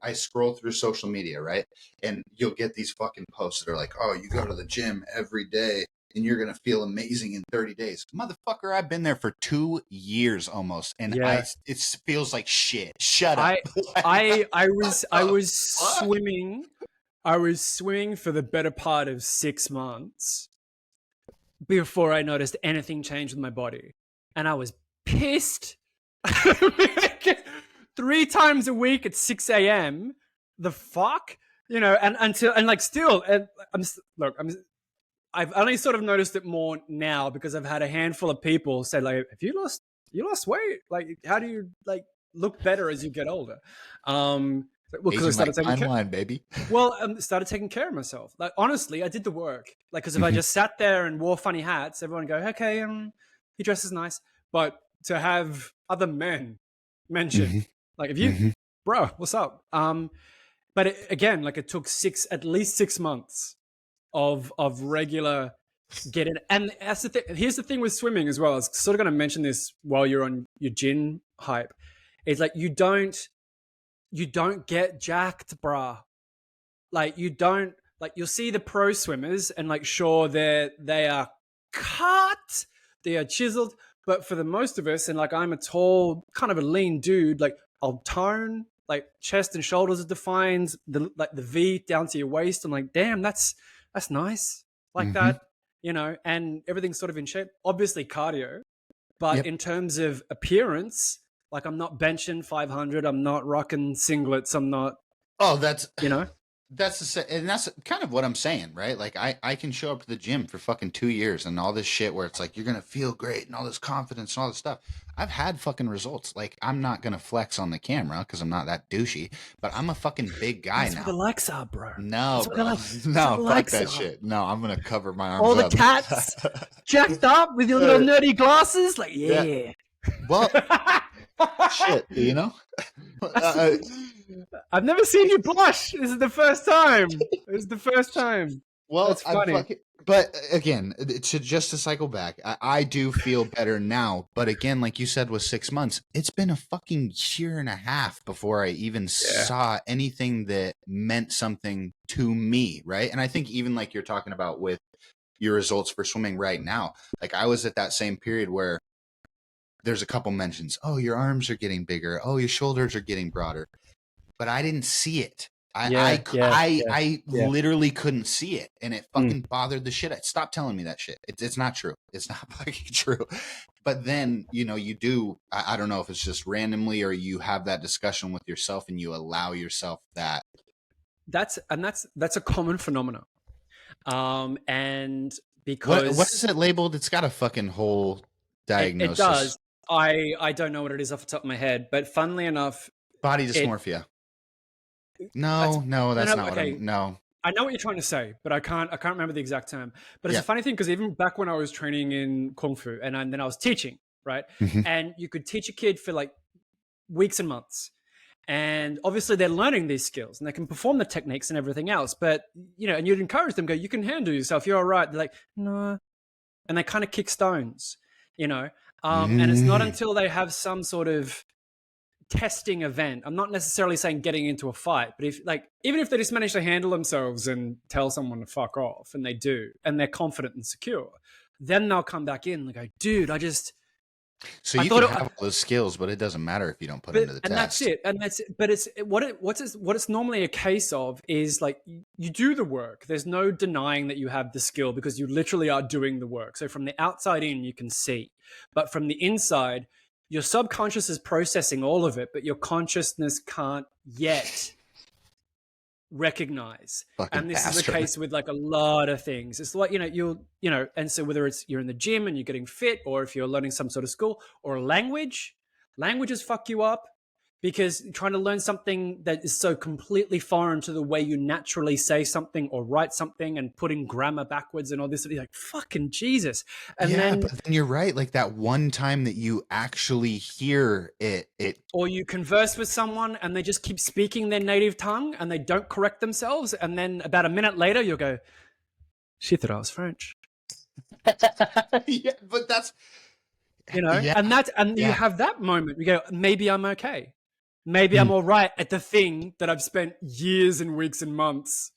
I scroll through social media, right? And you'll get these fucking posts that are like, oh, you go to the gym every day and you're gonna feel amazing in 30 days. Motherfucker, I've been there for 2 years almost, and it feels like shit. Shut up. I was swimming. I was swimming for the better part of 6 months before I noticed anything changed with my body. And I was pissed. 3 times a week at 6 a.m. The fuck? I've only sort of noticed it more now because I've had a handful of people say, like, have you lost weight? Like, how do you look better as you get older? Because I started taking care. Baby. Started taking care of myself. Like, honestly, I did the work. Like, because if I just sat there and wore funny hats, everyone would go, okay, he dresses nice. But to have other men mention, like, if you, bro, what's up? But again, like, it took at least 6 months of regular getting. And that's the thing. Here's the thing with swimming as well. I was sort of going to mention this while you're on your gin hype. It's like, you don't get jacked, brah. Like, you don't, like, you'll see the pro swimmers and, like, sure, they are cut, they are chiseled, but for the most of us, and like, I'm a tall, kind of a lean dude, like, I'll tone, like, chest and shoulders are defined, the V down to your waist. I'm like, damn, that's nice, like that, and everything's sort of in shape. Obviously cardio, but in terms of appearance, like, I'm not benching 500. I'm not rocking singlets. I'm not. Oh, that's and that's kind of what I'm saying, right? Like, I can show up to the gym for fucking 2 years and all this shit where it's like, you're gonna feel great and all this confidence and all this stuff. I've had fucking results. Like, I'm not gonna flex on the camera because I'm not that douchey, but I'm a fucking big guy that's now. What the likes are, bro. No, bro. No, fuck that shit. No, I'm gonna cover my arms. All the cats jacked up with your little nerdy glasses, like, yeah. Well. Shit, I've never seen you blush. This is the first time. Well, that's funny. But again, to cycle back, I do feel better now. But again, like you said, with 6 months, it's been a fucking year and a half before I even saw anything that meant something to me, right? And I think even like you're talking about with your results for swimming right now, like, I was at that same period where there's a couple mentions. Oh, your arms are getting bigger. Oh, your shoulders are getting broader. But I didn't see it. I literally couldn't see it, and it fucking bothered the shit. Stop telling me that shit. It's not true. It's not fucking true. But then, you do. I don't know if it's just randomly or you have that discussion with yourself and you allow yourself that that's a common phenomenon. And because what is it labeled? It's got a fucking whole diagnosis. It does. I don't know what it is off the top of my head, but funnily enough, body dysmorphia. No, that's not what I'm. No, I know what you're trying to say, but I can't remember the exact term. But it's a funny thing because even back when I was training in Kung Fu and then I was teaching, right? Mm-hmm. And you could teach a kid for like weeks and months. And obviously they're learning these skills and they can perform the techniques and everything else. But, and you'd encourage them, go, you can handle yourself. You're all right. They're like, no. And they kind of kick stones, And it's not until they have some sort of testing event. I'm not necessarily saying getting into a fight, but even if they just manage to handle themselves and tell someone to fuck off, and they do, and they're confident and secure, then they'll come back in and go, dude, So you can have all those skills, but it doesn't matter if you don't put them to the test. And that's it. But what it's normally a case of is like you do the work. There's no denying that you have the skill because you literally are doing the work. So from the outside in, you can see, but from the inside, your subconscious is processing all of it, but your consciousness can't yet recognize. And this is the case with like a lot of things. It's like, and so whether it's you're in the gym and you're getting fit, or if you're learning some sort of skill or languages fuck you up because trying to learn something that is so completely foreign to the way you naturally say something or write something and putting grammar backwards and all this, you're like, fucking Jesus. And but then you're right. Like that one time that you actually hear it. Or you converse with someone and they just keep speaking their native tongue and they don't correct themselves. And then about a minute later, you'll go, she thought I was French. Yeah, but that's, and you have that moment. You go, maybe I'm okay. Maybe I'm all right at the thing that I've spent years and weeks and months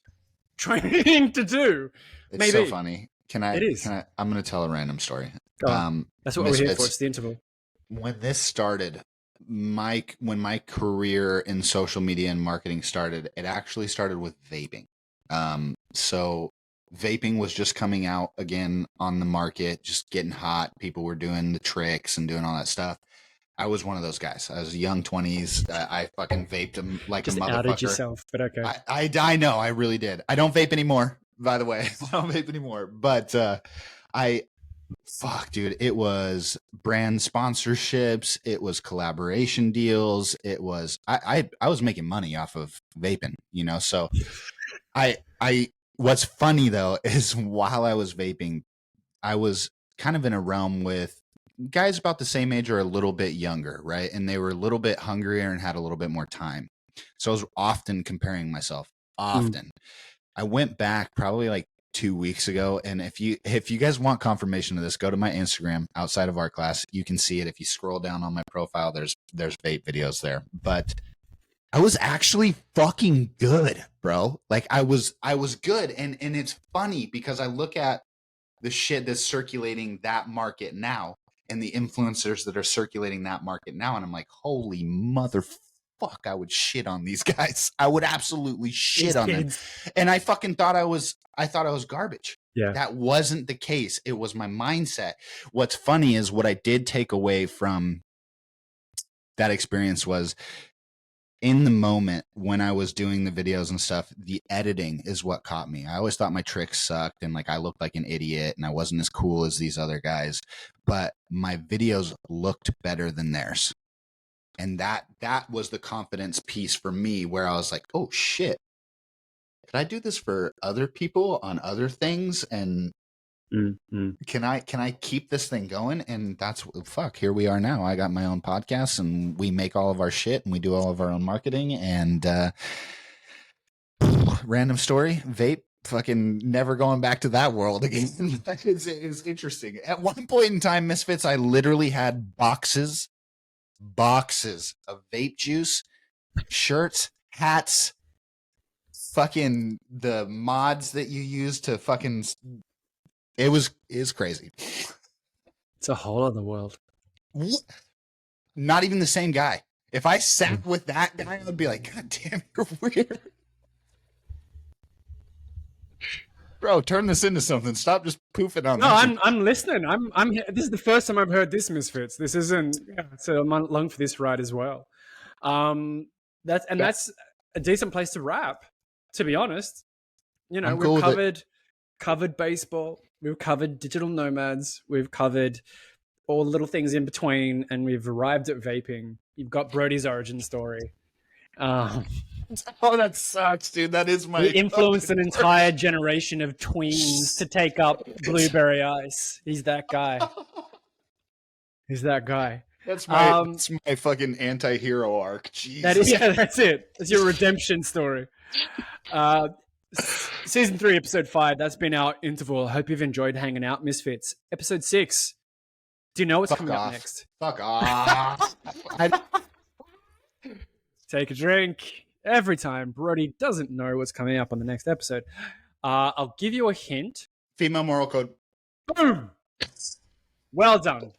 training to do. It's so funny. It is. I'm going to tell a random story. That's what we're here for. It's the interval. When this started, when my career in social media and marketing started, it actually started with vaping. So vaping was just coming out again on the market, just getting hot. People were doing the tricks and doing all that stuff. I was one of those guys. I was young 20s. I fucking vaped them like just a motherfucker. Outed yourself, but okay. I know. I really did. I don't vape anymore, by the way. I don't vape anymore. But dude, it was brand sponsorships. It was collaboration deals. It was, I was making money off of vaping, So what's funny though, is while I was vaping, I was kind of in a realm with guys about the same age or a little bit younger, right? And they were a little bit hungrier and had a little bit more time. So I was often comparing myself. I went back probably like 2 weeks ago, and if you guys want confirmation of this, go to my Instagram outside of our class. You can see it if you scroll down on my profile. There's vape videos there. But I was actually fucking good, bro. Like I was good, and it's funny because I look at the shit that's circulating that market now and the influencers that are circulating that market now, and I'm like, holy motherfuck, I would shit on these guys. I would absolutely shit on them. And I fucking thought I thought I was garbage. Yeah. That wasn't the case. It was my mindset. What's funny is what I did take away from that experience was, in the moment when I was doing the videos and stuff, the editing is what caught me. I always thought my tricks sucked and like I looked like an idiot and I wasn't as cool as these other guys, but my videos looked better than theirs. And that was the confidence piece for me, where I was like, oh shit, could I do this for other people on other things? And can I keep this thing going? And that's here we are now. I got my own podcast and we make all of our shit and we do all of our own marketing. And random story, vape, fucking never going back to that world again. It's interesting. At one point in time, Misfits, I literally had boxes of vape juice, shirts, hats, fucking the mods that you use to fucking... It's crazy. It's a whole other world. What? Not even the same guy. If I sat with that guy, I'd be like, God damn, you're weird. Bro, turn this into something. Stop just poofing on. No, I'm listening. I'm. This is the first time I've heard this, Misfits. This isn't. So I'm along for this ride as well. That's a decent place to wrap. to be honest. You know, I'm we've cool with covered baseball, we've covered digital nomads, we've covered all the little things in between, and we've arrived at vaping. You've got Brody's origin story. Oh, that sucks, dude. That is my. He influenced an entire generation of tweens to take up blueberry ice. He's that guy. He's that guy. That's my fucking anti-hero arc. Jesus. That's it. That's your redemption story. Season 3, episode 5. That's been our interval. I hope you've enjoyed hanging out, Misfits. Episode 6. Do you know what's coming up next? Fuck off. Take a drink. Every time Broedy doesn't know what's coming up on the next episode. I'll give you a hint. Female moral code. Boom. Well done.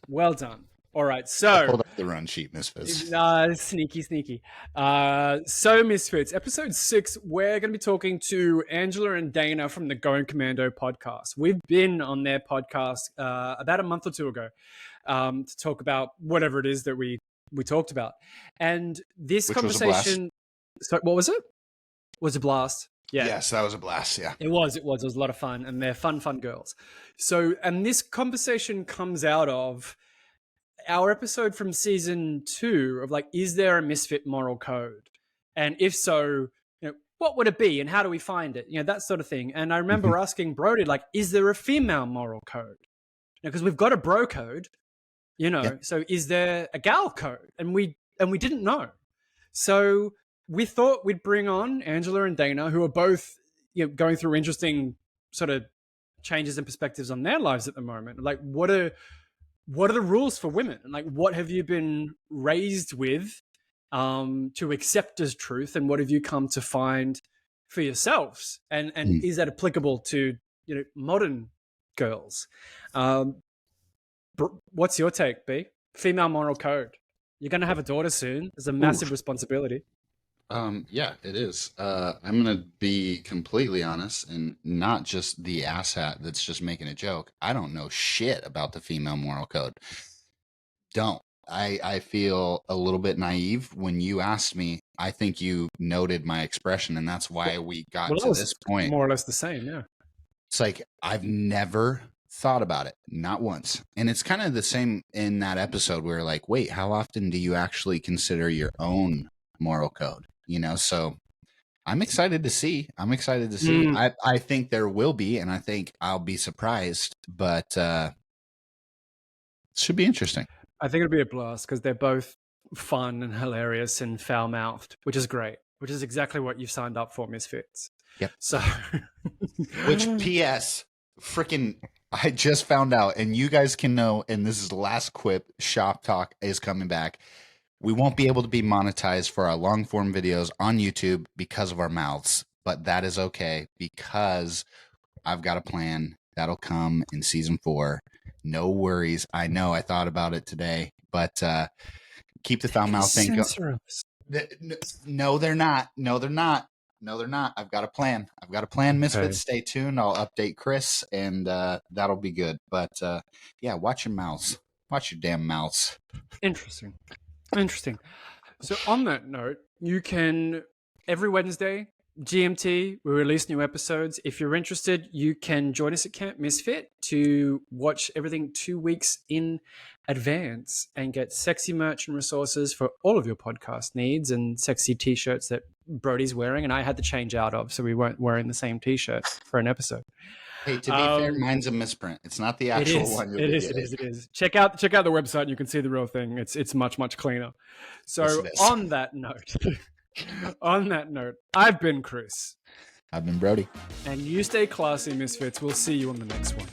Well done. All right, so hold up the run sheet, Misfits. Sneaky. So Misfits, episode 6, we're going to be talking to Angela and Dana from the Going Commando podcast. We've been on their podcast about a month or two ago to talk about whatever it is that we talked about, and this conversation. So what was it? Was a blast. Yeah. Yes, that was a blast. Yeah, it was. It was a lot of fun, and they're fun girls. So, and this conversation comes out of our episode from season 2 of like, is there a misfit moral code? And if so, you know, what would it be and how do we find it? You know, that sort of thing. And I remember asking Broedy, like, is there a female moral code? Because we've got a bro code, you know, so is there a gal code? And we didn't know. So we thought we'd bring on Angela and Dana, who are both, you know, going through interesting sort of changes and perspectives on their lives at the moment. Like, what are the rules for women? And like, what have you been raised with to accept as truth? And what have you come to find for yourselves? And is that applicable to, you know, modern girls? What's your take, B? Female moral code. You're going to have a daughter soon. There's a massive responsibility. Yeah, it is. I'm going to be completely honest and not just the asshat that's just making a joke. I don't know shit about the female moral code. Don't. I feel a little bit naive when you asked me. I think you noted my expression, and that's why we got to this point. More or less the same, yeah. It's like, I've never thought about it, not once. And it's kind of the same in that episode where like, wait, how often do you actually consider your own moral code? You know, so I'm excited to see. I think there will be, and I think I'll be surprised, but it should be interesting. I think it'll be a blast because they're both fun and hilarious and foul-mouthed, which is great, which is exactly what you've signed up for, Misfits. Yep. So, which P.S. freaking, I just found out, and you guys can know, and this is the last quip, Shop Talk is coming back. We won't be able to be monetized for our long form videos on YouTube because of our mouths, but that is okay because I've got a plan that'll come in season 4. No worries. I know I thought about it today, but keep the foul mouth thing going. No, they're not. I've got a plan. Misfits. Okay. Stay tuned. I'll update Chris and that'll be good. But yeah, watch your mouths. Watch your damn mouths. Interesting. So on that note, you can, every Wednesday, GMT, we release new episodes. If you're interested, you can join us at Camp Misfit to watch everything 2 weeks in advance and get sexy merch and resources for all of your podcast needs and sexy t-shirts that Brody's wearing and I had to change out of, so we weren't wearing the same t-shirt for an episode. Hey, to be fair, mine's a misprint. It's not the actual one. It is. Check out the website. You can see the real thing. It's much cleaner. So yes, on that note, I've been Chris. I've been Broedy. And you stay classy, Misfits. We'll see you on the next one.